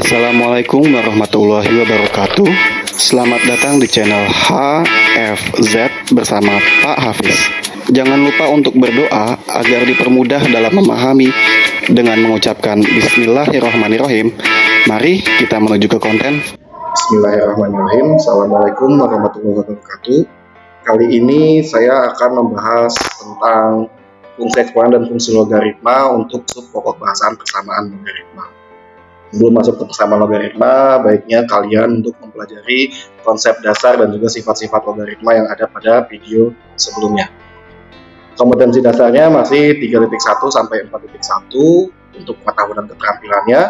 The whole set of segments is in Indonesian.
Assalamualaikum warahmatullahi wabarakatuh. Selamat datang di channel HFZ bersama Pak Hafiz. Jangan lupa untuk berdoa agar dipermudah dalam memahami dengan mengucapkan Bismillahirrahmanirrahim. Mari kita menuju ke konten. Bismillahirrahmanirrahim. Assalamualaikum warahmatullahi wabarakatuh. Kali ini saya akan membahas tentang fungsi eksponen dan fungsi logaritma untuk sub pokok bahasan persamaan logaritma. Sebelum masuk ke persamaan logaritma, baiknya kalian untuk mempelajari konsep dasar dan juga sifat-sifat logaritma yang ada pada video sebelumnya. Kompetensi dasarnya masih 3.1 sampai 4.1 untuk pengetahuan dan keterampilannya.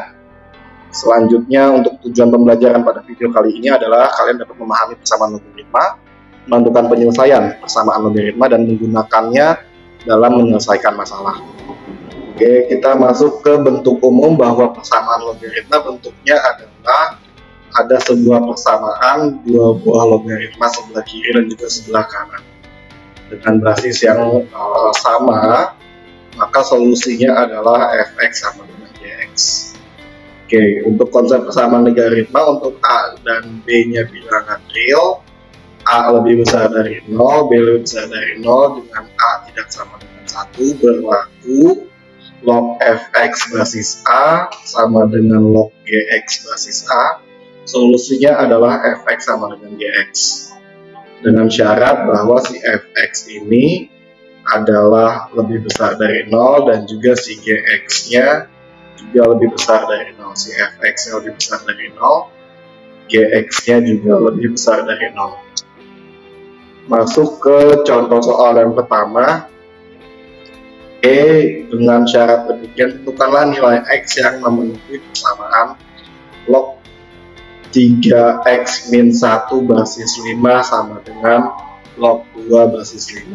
Selanjutnya untuk tujuan pembelajaran pada video kali ini adalah kalian dapat memahami persamaan logaritma, menentukan penyelesaian persamaan logaritma dan menggunakannya dalam menyelesaikan masalah. Oke, kita masuk ke bentuk umum bahwa persamaan logaritma bentuknya adalah ada sebuah persamaan dua buah logaritma sebelah kiri dan juga sebelah kanan dengan basis yang sama, maka solusinya adalah fx sama dengan gx. Oke, untuk konsep persamaan logaritma untuk a dan b-nya bilangan real, a lebih besar dari 0, b lebih besar dari 0 dengan a tidak sama dengan 1 berlaku log fx basis a sama dengan log gx basis a. Solusinya adalah fx sama dengan gx dengan syarat bahwa si fx ini adalah lebih besar dari 0 dan juga si gx nya juga lebih besar dari 0. Si fx nya lebih besar dari 0, gx nya juga lebih besar dari 0. Masuk ke contoh soal yang pertama. Dengan syarat demikian, tentukanlah nilai x yang memenuhi persamaan log 3x min 1 basis 5 sama dengan log 2 basis 5.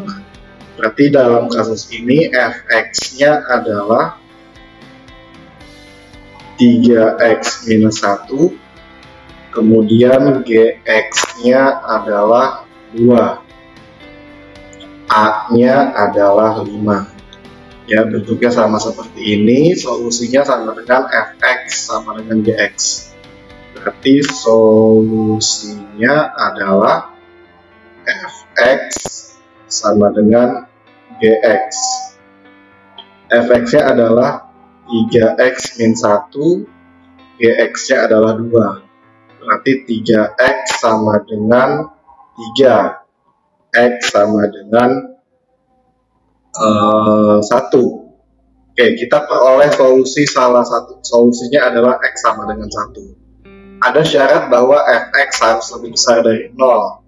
Berarti dalam kasus ini fx nya adalah 3x minus 1, kemudian gx nya adalah 2, a nya adalah 5. Ya, bentuknya sama seperti ini. Solusinya sama dengan fx sama dengan gx. Berarti solusinya adalah fx sama dengan gx. Fx nya adalah 3x min 1, gx nya adalah 2. Berarti 3x sama dengan 3, x sama dengan 1. Oke, kita peroleh solusi salah satu solusinya adalah x sama dengan 1. Ada syarat bahwa fx harus lebih besar dari 0.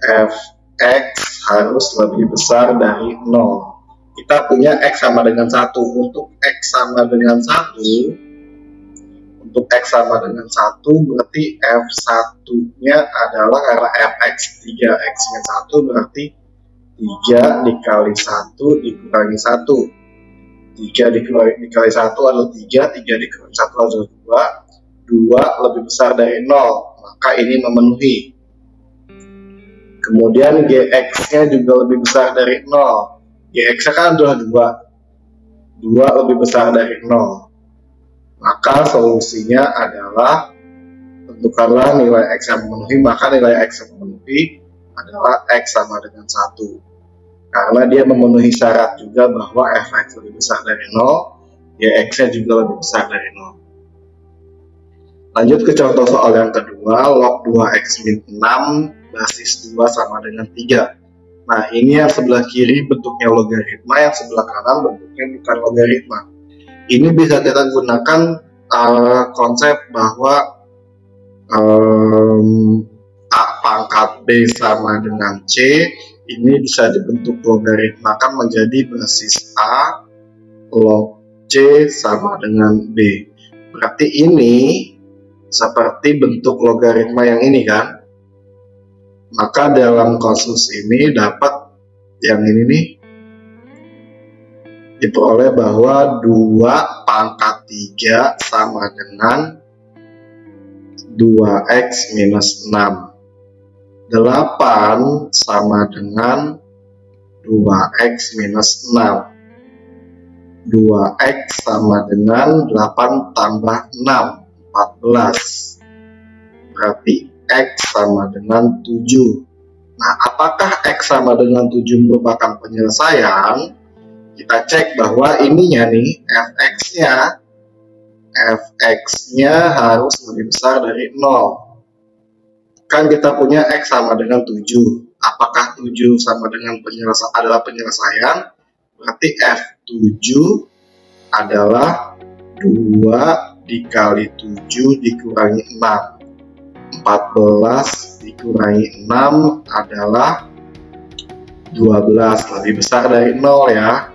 Fx harus lebih besar dari 0. Kita punya x sama dengan 1. Untuk x sama dengan 1, berarti f1-nya adalah karena fx 3x min 1 berarti 3 dikali 1 dikurangi 1. 3 dikali 1 adalah 3, 3 dikurangi 1 adalah 2. 2 lebih besar dari 0, maka ini memenuhi. Kemudian gx-nya juga lebih besar dari 0. Gx-nya kan adalah 2. 2 lebih besar dari 0. Maka solusinya adalah tentukanlah nilai x yang memenuhi, maka nilai x yang memenuhi adalah x sama dengan 1. Karena dia memenuhi syarat juga bahwa fx lebih besar dari 0, gx-nya juga lebih besar dari 0. Lanjut ke contoh soal yang kedua, log 2x min 6 basis 2 sama dengan 3. Nah, ini yang sebelah kiri bentuknya logaritma, yang sebelah kanan bentuknya bukan logaritma. Ini bisa kita gunakan konsep bahwa a pangkat b sama dengan c ini bisa dibentuk logaritmakan menjadi basis a log c sama dengan b. Berarti ini seperti bentuk logaritma yang ini kan. Maka dalam kasus ini dapat yang ini nih, diperoleh bahwa 2 pangkat 3 sama dengan 2x minus 6. 8 sama dengan 2x minus 6. 2x sama dengan 8 tambah 6. 14. Berarti X sama dengan 7. Nah, apakah X sama dengan 7 merupakan penyelesaian? Kita cek bahwa ininya nih, fx-nya harus lebih besar dari 0. Kan kita punya X sama dengan 7. Apakah 7 sama dengan adalah penyelesaian? Berarti F7 adalah 2 dikali 7 dikurangi 6. 14 dikurangi 6 adalah 12, lebih besar dari 0 ya.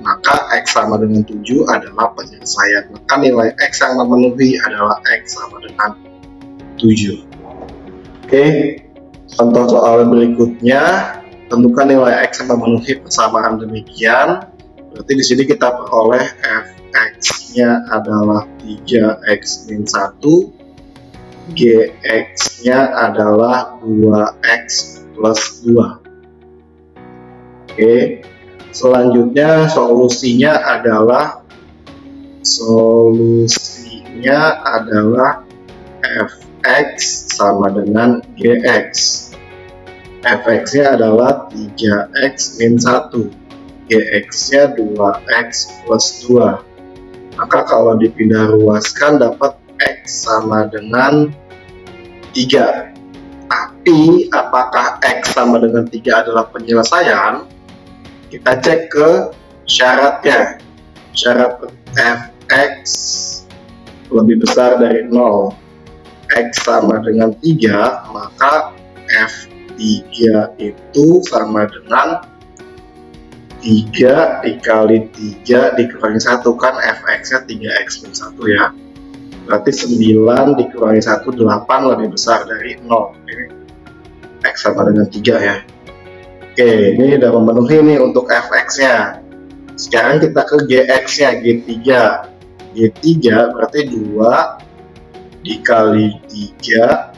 Maka X sama dengan 7 adalah penyelesaian. Maka nilai X yang memenuhi adalah X sama dengan 7. Oke, contoh soal berikutnya, tentukan nilai X yang memenuhi persamaan demikian. Berarti di sini kita peroleh Fx-nya adalah 3x min 1, Gx-nya adalah 2x plus 2. Oke, selanjutnya solusinya adalah Fx sama dengan Gx. Fx-nya adalah 3x min 1, Gx-nya 2x plus 2. Maka kalau dipindah ruaskan dapat X sama dengan 3. Tapi apakah X sama dengan 3 adalah penyelesaian? Kita cek ke syaratnya. Syarat Fx lebih besar dari 0, X sama dengan 3, maka F3 itu sama dengan 3 dikali 3 dikurangi 1, kan Fx-nya 3x min 1 ya. Berarti 9 dikurangi 1, 8 lebih besar dari 0. Ini X sama dengan 3 ya. Oke, ini udah memenuhi nih untuk Fx-nya. Sekarang kita ke Gx-nya, G3. G3 berarti 2 dikali 3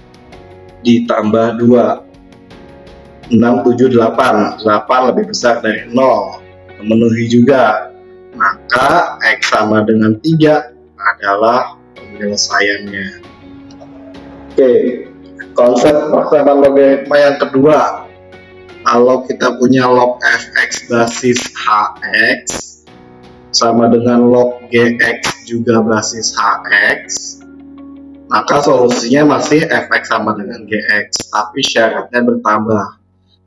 ditambah 2. 6, 7, 8. 8 lebih besar dari 0. Memenuhi juga. Maka X sama dengan 3 adalah penyelesaiannya. Oke, konsep persamaan logaritma yang kedua. Kalau kita punya log fx basis hx sama dengan log gx juga basis hx, maka solusinya masih fx sama dengan gx, tapi syaratnya bertambah.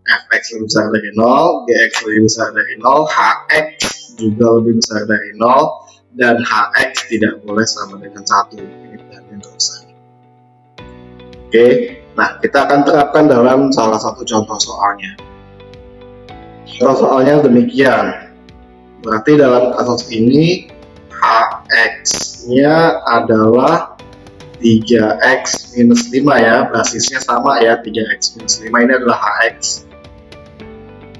Fx lebih besar dari 0, gx lebih besar dari 0, hx juga lebih besar dari 0, dan hx tidak boleh sama dengan 1. Ini yang terusan. Oke, nah kita akan terapkan dalam salah satu contoh soalnya. Contoh soalnya demikian. Berarti dalam kasus ini hx-nya adalah 3x minus 5 ya, basisnya sama ya, 3x minus 5 ini adalah hx.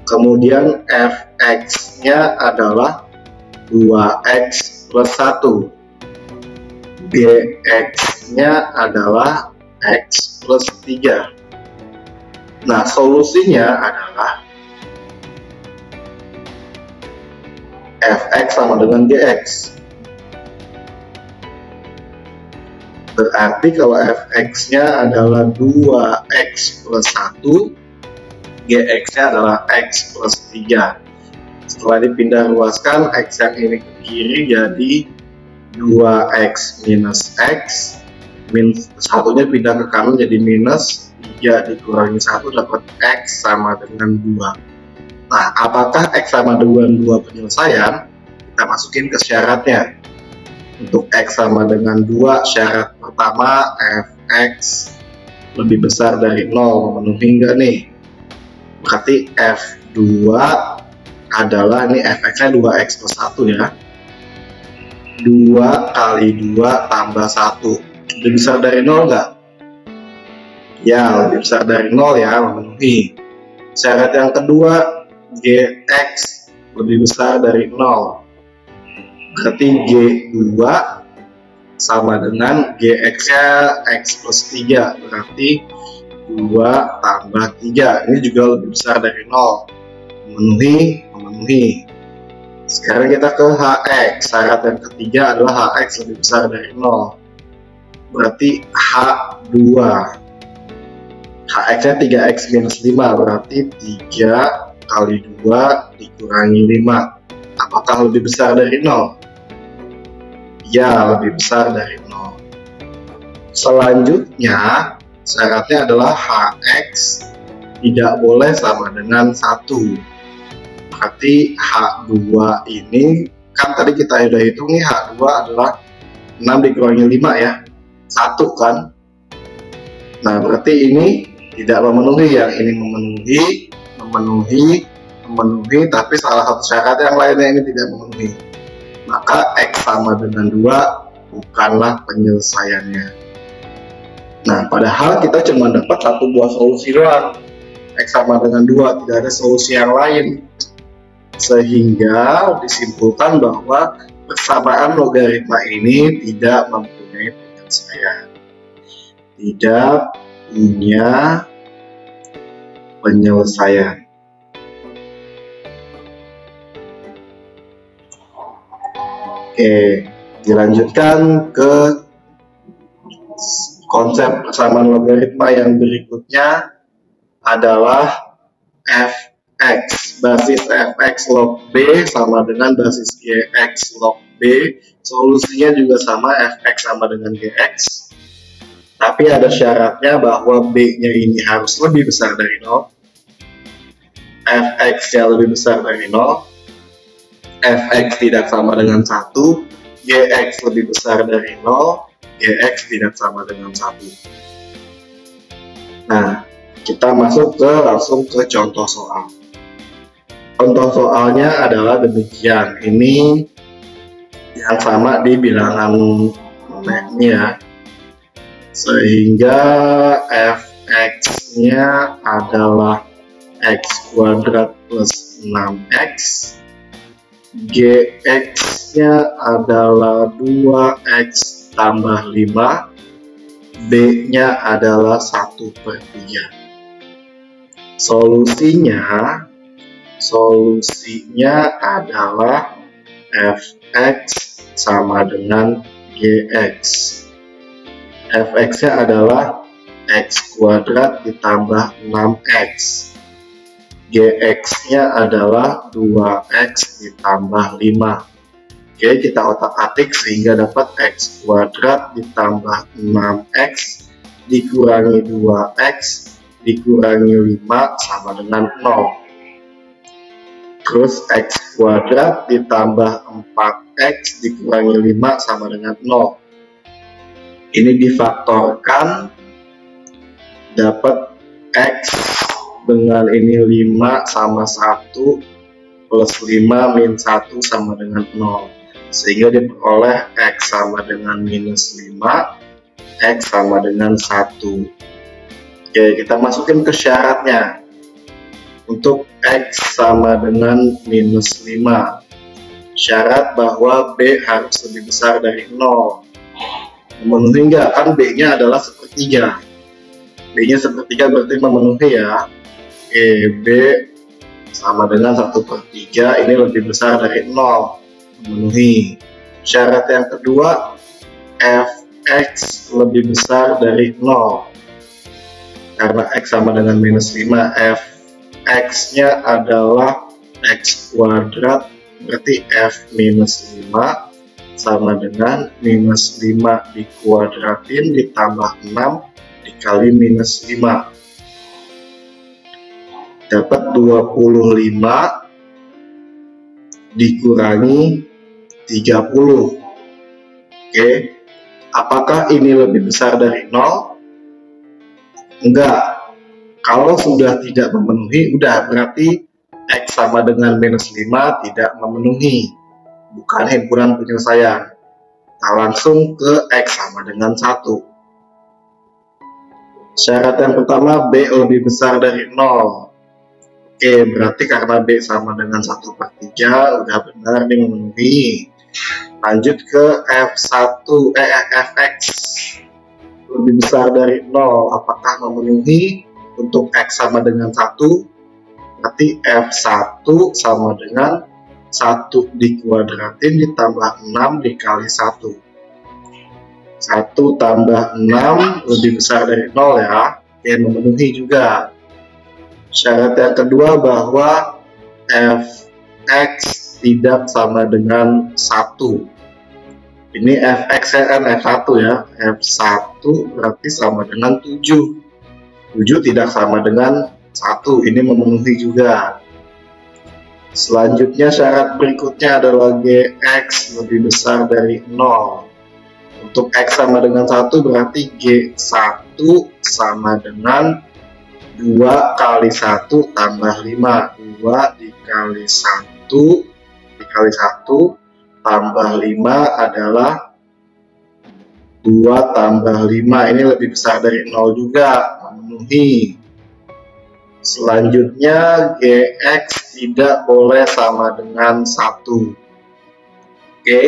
Kemudian fx-nya adalah 2x plus 1. Gx-nya adalah x plus 3. Nah, solusinya adalah fx sama dengan gx. Berarti kalau fx-nya adalah 2x plus 1, gx-nya adalah x plus 3. Setelah dipindah ruaskan, X yang ini ke kiri jadi 2x minus x, satunya pindah ke kanan jadi minus 3 dikurangi 1 dapat X sama dengan 2. Nah, apakah X sama dengan 2 penyelesaian? Kita masukin ke syaratnya. Untuk X sama dengan 2, syarat pertama Fx lebih besar dari 0, memenuhi enggak nih? Berarti F2 adalah, ini fx-nya 2x plus 1 ya, 2 kali 2 tambah 1. Lebih besar dari 0 enggak? Ya, lebih besar dari 0 ya, memenuhi. Syarat yang kedua, gx lebih besar dari 0. Berarti G2 sama dengan gx-nya x plus 3. Berarti 2 tambah 3. Ini juga lebih besar dari 0. Memenuhi. Sekarang kita ke hx. Syarat yang ketiga adalah hx lebih besar dari 0. berarti H2. Hx-nya 3x minus 5, berarti 3 kali 2 dikurangi 5. Apakah lebih besar dari 0? Ya, lebih besar dari 0. Selanjutnya, syaratnya adalah Hx tidak boleh sama dengan 1. Berarti H2 ini, kan tadi kita sudah hitung nih, H2 adalah 6 dikurangi 5 ya, 1 kan. Nah, berarti ini tidak memenuhi, yang ini memenuhi, tapi salah satu syarat yang lainnya ini tidak memenuhi. Maka X sama dengan 2 bukanlah penyelesaiannya. Nah, padahal kita cuma dapat satu buah solusi doang, X sama dengan 2, tidak ada solusi yang lain. Sehingga disimpulkan bahwa persamaan logaritma ini tidak mempunyai penyelesaian. Tidak punya penyelesaian. Oke, dilanjutkan ke konsep persamaan logaritma yang berikutnya adalah fx. Basis fx log b sama dengan basis gx log b. Solusinya juga sama, fx sama dengan gx. Tapi ada syaratnya bahwa b-nya ini harus lebih besar dari 0. Fx-nya lebih besar dari 0. Fx tidak sama dengan 1. Gx lebih besar dari 0. Gx tidak sama dengan 1. Nah, kita langsung ke contoh soal. Contoh soalnya adalah demikian. Ini yang sama di bilangan ini ya. Sehingga fx-nya adalah x kuadrat plus 6x, gx-nya adalah 2x tambah 5, b-nya adalah 1/3. Solusinya adalah fx sama dengan gx. Fx-nya adalah x kuadrat ditambah 6x. Gx-nya adalah 2x ditambah 5. Oke, kita otak-atik sehingga dapat x kuadrat ditambah 6x dikurangi 2x dikurangi 5 sama dengan 0. Terus x kuadrat ditambah 4x dikurangi 5 sama dengan 0. Ini difaktorkan, dapat x dengan ini 5 sama 1 plus 5 min 1 sama dengan 0. Sehingga diperoleh x sama dengan minus 5, x sama dengan 1. Oke, kita masukin ke syaratnya. Untuk x sama dengan minus 5, syarat bahwa b harus lebih besar dari 0. Memenuhi enggak? Kan b-nya adalah 1/3. B-nya 1/3 berarti memenuhi ya. Oke, b sama dengan 1/3, ini lebih besar dari 0. Memenuhi. Syarat yang kedua, fx lebih besar dari 0. Karena x sama dengan minus 5, fx-nya adalah x kuadrat, berarti f minus 5 sama dengan minus 5 dikuadratin ditambah 6 dikali minus 5. Dapat 25 dikurangi 30. Oke, apakah ini lebih besar dari 0? Enggak. Kalau sudah tidak memenuhi, udah berarti x sama dengan minus 5 tidak memenuhi. Bukan himpunan penyelesaian. Kita langsung ke x sama dengan 1. Syarat yang pertama, b lebih besar dari 0. Oke, berarti karena b sama dengan 1/3, udah benar nih memenuhi. Lanjut ke fx lebih besar dari 0. Apakah memenuhi? Untuk x sama dengan 1, berarti f1 sama dengan 1 dikuadratin ditambah 6 dikali 1. 1 tambah 6 lebih besar dari 0 ya. Oke, memenuhi juga. Syarat yang kedua bahwa fx tidak sama dengan 1. Ini fx kan f1 ya. F1 berarti sama dengan 7. 7 tidak sama dengan 1. Ini memenuhi juga. Selanjutnya syarat berikutnya adalah gx lebih besar dari 0. Untuk x sama dengan 1 berarti g1 sama dengan 2 kali 1 tambah 5. 2 dikali 1 dikali 1 tambah 5 adalah 2 tambah 5. Ini lebih besar dari 0 juga, memenuhi. Selanjutnya gx tidak boleh sama dengan 1. Oke,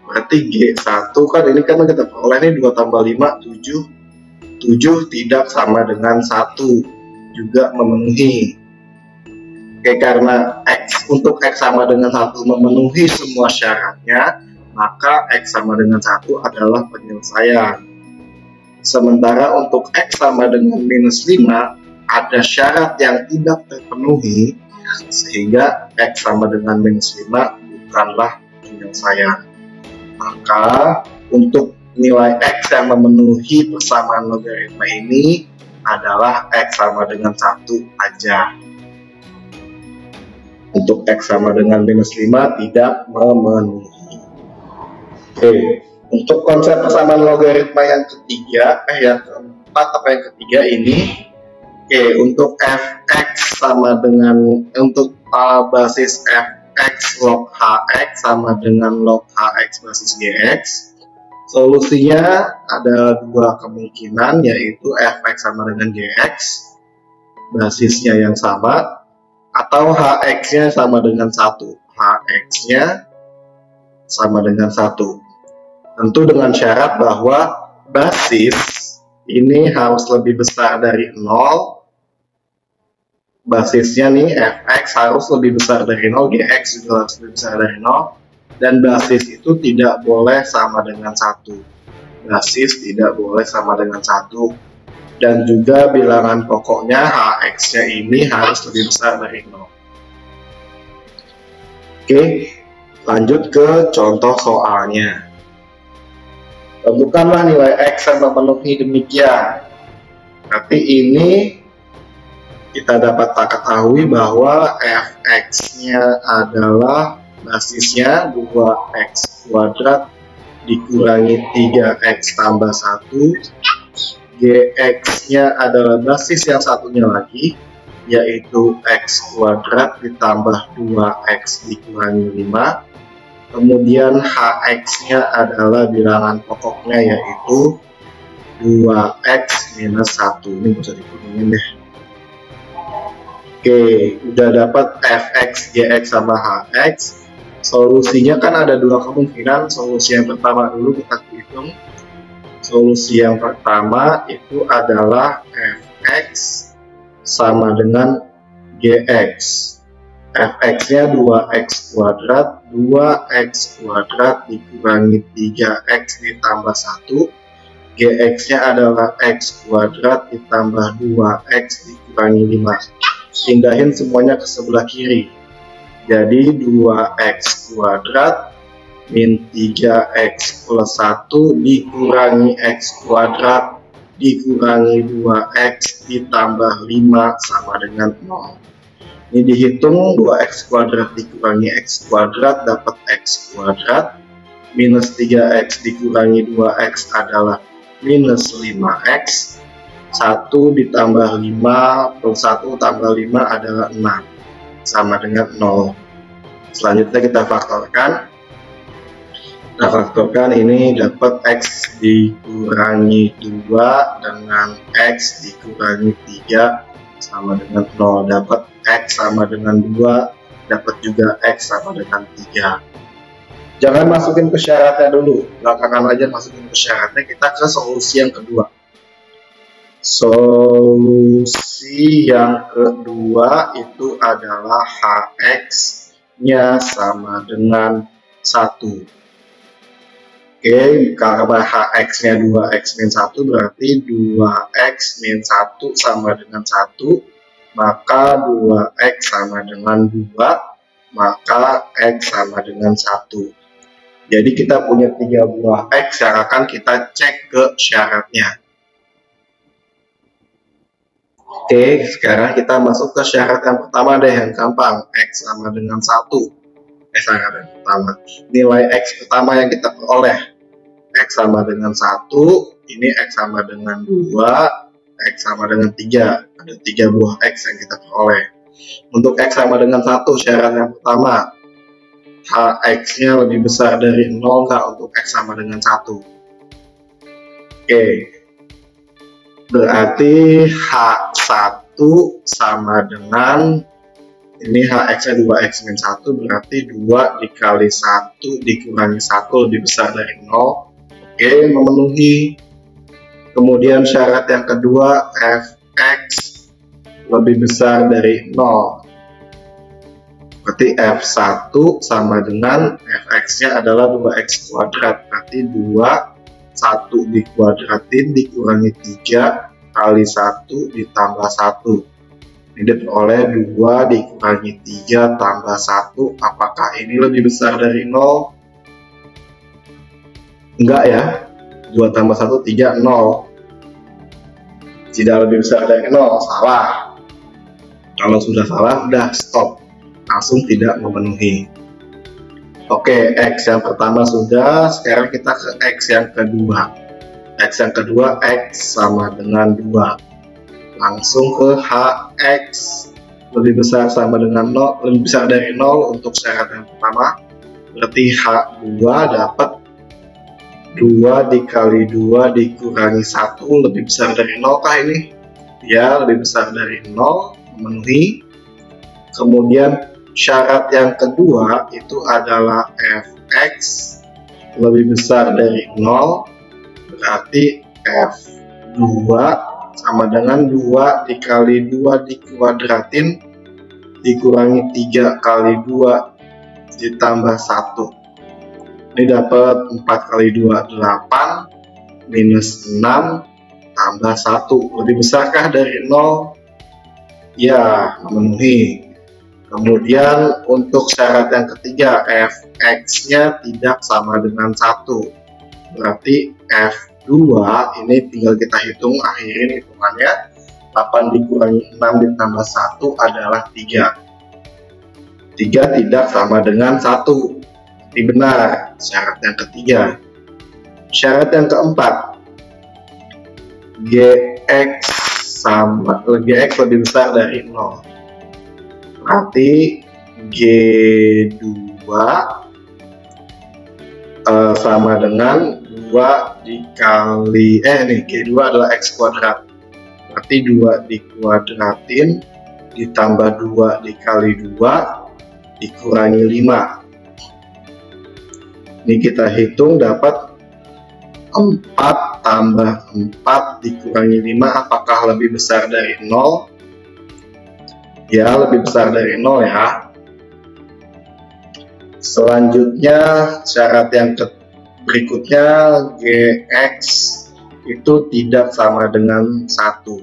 berarti g1 kan ini kan kita peroleh ini 2 tambah 5, 7. 7 tidak sama dengan 1, juga memenuhi. Oke, karena untuk x sama dengan 1 memenuhi semua syaratnya, maka x sama dengan 1 adalah penyelesaian. Sementara untuk x sama dengan minus 5, ada syarat yang tidak terpenuhi, sehingga x sama dengan minus 5 bukanlah penyelesaian. Maka untuk nilai x yang memenuhi persamaan logaritma ini adalah x sama dengan 1 aja. Untuk x sama dengan minus 5 tidak memenuhi. Oke, untuk konsep persamaan logaritma yang ketiga, yang keempat apa yang ketiga ini, oke, untuk fx sama dengan untuk basis fx log hx sama dengan log hx basis gx, solusinya ada dua kemungkinan, yaitu fx sama dengan gx, basisnya yang sama, atau hx-nya sama dengan 1. hx-nya sama dengan 1. Tentu dengan syarat bahwa basis ini harus lebih besar dari 0. Basisnya nih fx harus lebih besar dari 0, gx juga harus lebih besar dari 0, dan basis itu tidak boleh sama dengan 1. Basis tidak boleh sama dengan 1, dan juga bilangan pokoknya hx-nya ini harus lebih besar dari 0. Oke, lanjut ke contoh soalnya. Tentukanlah nilai x yang memenuhi demikian. Berarti ini kita dapat ketahui bahwa fx-nya adalah basisnya 2x kuadrat dikurangi 3x tambah 1. Gx-nya adalah basis yang satunya lagi, yaitu x kuadrat ditambah 2x dikurangi 5. Kemudian hx-nya adalah bilangan pokoknya, yaitu 2x minus 1. Ini bisa dikurangin deh. Oke, udah dapat fx, gx, sama hx. Solusinya kan ada dua kemungkinan. Solusi yang pertama dulu kita hitung. Solusi yang pertama itu adalah fx sama dengan gx. Fx-nya 2x kuadrat, 2x kuadrat dikurangi 3x ditambah 1. Gx-nya adalah x kuadrat ditambah 2x dikurangi 5. Pindahin semuanya ke sebelah kiri. Jadi 2x kuadrat min 3x plus 1 dikurangi x kuadrat dikurangi 2x ditambah 5 sama dengan 0. Ini dihitung 2x kuadrat dikurangi x kuadrat dapat x kuadrat, minus 3x dikurangi 2x adalah minus 5x, 1 ditambah 5 plus 1 tambah 5 adalah 6, sama dengan 0. Selanjutnya kita faktorkan. Kita faktorkan ini dapat x dikurangi 2 dengan x dikurangi 3 sama dengan 0. Dapat x sama dengan 2, dapat juga x sama dengan 3. Jangan masukin ke syaratnya dulu, belakangan aja masukin ke syaratnya. Kita ke solusi yang kedua. Solusi yang kedua itu adalah hx-nya sama dengan 1. Oke, karena Hx-nya 2x min 1 berarti 2x min 1 sama dengan 1, maka 2x sama dengan 2, maka x sama dengan 1. Jadi kita punya 3 buah x yang akan kita cek ke syaratnya. Oke, sekarang kita masuk ke syarat yang pertama deh, yang gampang. X sama dengan 1. Syarat yang pertama. Nilai x pertama yang kita peroleh. X sama dengan 1, ini X sama dengan 2, X sama dengan 3. Ada 3 buah X yang kita peroleh. Untuk X sama dengan 1, syarat yang pertama, Hx-nya lebih besar dari 0 nggak untuk X sama dengan 1? Oke, berarti H1 sama dengan, ini Hx-nya 2x min 1, berarti 2 dikali 1 dikurangi 1 lebih besar dari 0. Oke, memenuhi. Kemudian syarat yang kedua, fx lebih besar dari 0. Berarti f1 sama dengan fx-nya adalah 2x kuadrat. Berarti 2, 1 dikuadratin dikurangi 3 kali 1 ditambah 1. Ini diperoleh 2 dikurangi 3 tambah 1. Apakah ini lebih besar dari 0? Enggak ya, 2 tambah 1, 3, 0. Tidak lebih besar dari 0, salah. Kalau sudah salah, udah stop. Langsung tidak memenuhi. Oke, X yang pertama sudah, sekarang kita ke X yang kedua. X yang kedua, X sama dengan 2. Langsung ke Hx lebih besar sama dengan 0, lebih besar dari 0 untuk syarat yang pertama. Berarti H2 dapat 2 dikali 2 dikurangi 1 lebih besar dari 0 kah ini? Ya, lebih besar dari 0, memenuhi. Kemudian syarat yang kedua itu adalah fx lebih besar dari 0, berarti f2 sama dengan 2 dikali 2 dikuadratin dikurangi 3 kali 2 ditambah 1. Ini dapat 4 kali 2, 8, minus 6, tambah 1. Lebih besarkah dari 0? Ya, memenuhi. Kemudian untuk syarat yang ketiga, fx-nya tidak sama dengan 1. Berarti f2 ini tinggal kita hitung, akhirin hitungannya. 8 dikurangi 6 ditambah 1 adalah 3. 3 tidak sama dengan 1. Ini benar, syarat yang ketiga. Syarat yang keempat, Gx lebih besar dari 0. Berarti G2 sama dengan 2 dikali, G2 adalah X kuadrat. Berarti 2 dikuadratin ditambah 2 dikali 2 dikurangi 5. Ini kita hitung dapat 4 tambah 4 dikurangi 5, apakah lebih besar dari 0? Ya, lebih besar dari 0 ya. Selanjutnya syarat yang berikutnya, Gx itu tidak sama dengan 1.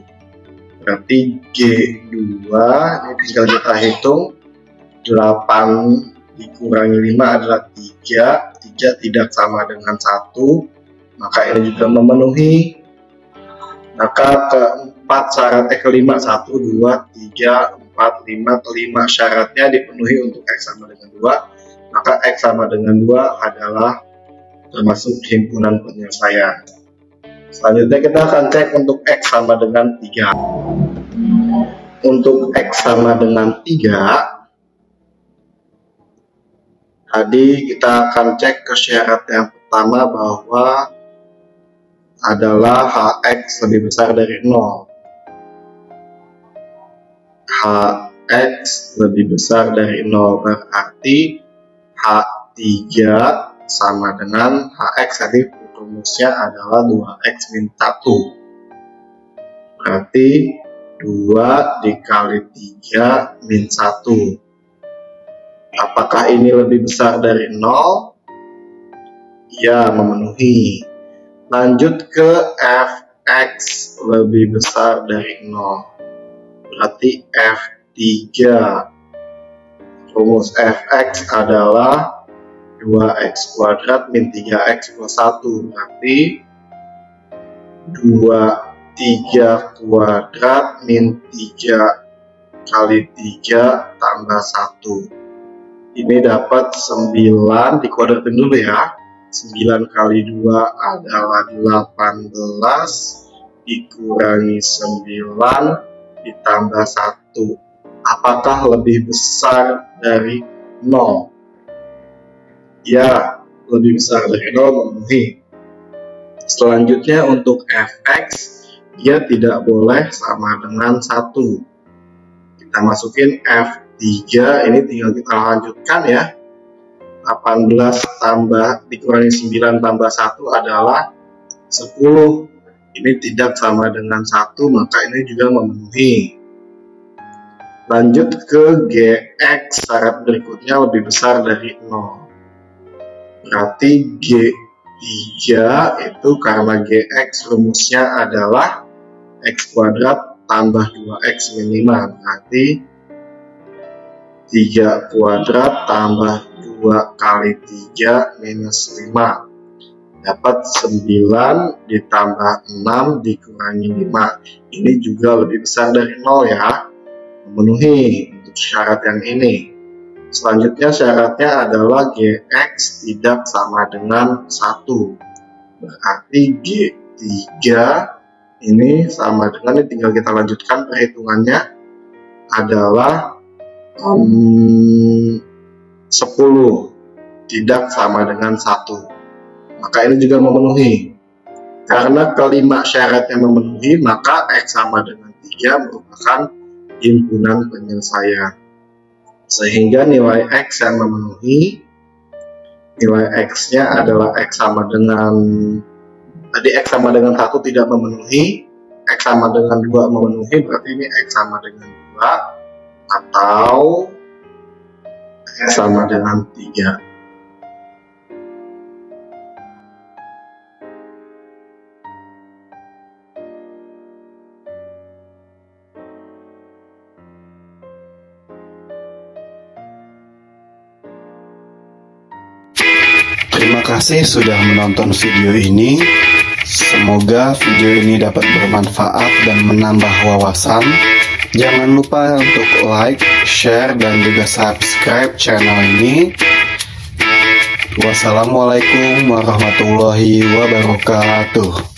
Berarti G2 ini tinggal kita hitung, 8 dikurangi 5 adalah 3. 3 tidak sama dengan 1, maka ini juga memenuhi. Maka keempat syaratnya, kelima, 1, 2, 3, 4, 5, kelima syaratnya dipenuhi untuk X sama dengan 2, maka X sama dengan 2 adalah termasuk himpunan penyelesaian. Selanjutnya kita akan cek untuk X sama dengan 3. Untuk X sama dengan 3, tadi kita akan cek ke syarat yang pertama bahwa adalah Hx lebih besar dari 0. Hx lebih besar dari 0 berarti H3 sama dengan Hx, tadi rumusnya adalah 2x min 1. Berarti 2 dikali 3 min 1. Apakah ini lebih besar dari 0? Ya, memenuhi. Lanjut ke fx lebih besar dari 0. Berarti F3. Rumus fx adalah 2x kuadrat min 3x plus 1. Berarti 3 kuadrat min 3 kali 3 tambah 1. Ini dapat 9, dikuadratin dulu ya. 9 kali 2 adalah 18, dikurangi 9 ditambah 1. Apakah lebih besar dari 0? Ya, lebih besar dari 0, memenuhi. Selanjutnya untuk fx, dia tidak boleh sama dengan 1. Kita masukin F3, ini tinggal kita lanjutkan ya. 18 tambah dikurangi 9 tambah 1 adalah 10. Ini tidak sama dengan 1, maka ini juga memenuhi. Lanjut ke gx, syarat berikutnya lebih besar dari 0. Berarti G3 itu karena gx rumusnya adalah x kuadrat tambah 2x min 5. Berarti 3 kuadrat tambah 2 kali 3 minus 5. Dapat 9 ditambah 6 dikurangi 5. Ini juga lebih besar dari 0 ya. Memenuhi untuk syarat yang ini. Selanjutnya syaratnya adalah gx tidak sama dengan 1. Berarti G3 ini sama dengan, ini tinggal kita lanjutkan perhitungannya, adalah 10 tidak sama dengan 1. Maka ini juga memenuhi. Karena kelima syaratnya memenuhi, maka x sama dengan 3 merupakan himpunan penyelesaian. Sehingga nilai x yang memenuhi, nilai x-nya adalah x sama dengan, tadi x sama dengan 1 tidak memenuhi, x sama dengan 2 memenuhi, berarti ini x sama dengan 2 atau x sama dengan 3. Terima kasih sudah menonton video ini. Semoga video ini dapat bermanfaat dan menambah wawasan. Jangan lupa untuk like, share, dan juga subscribe channel ini. Wassalamualaikum warahmatullahi wabarakatuh.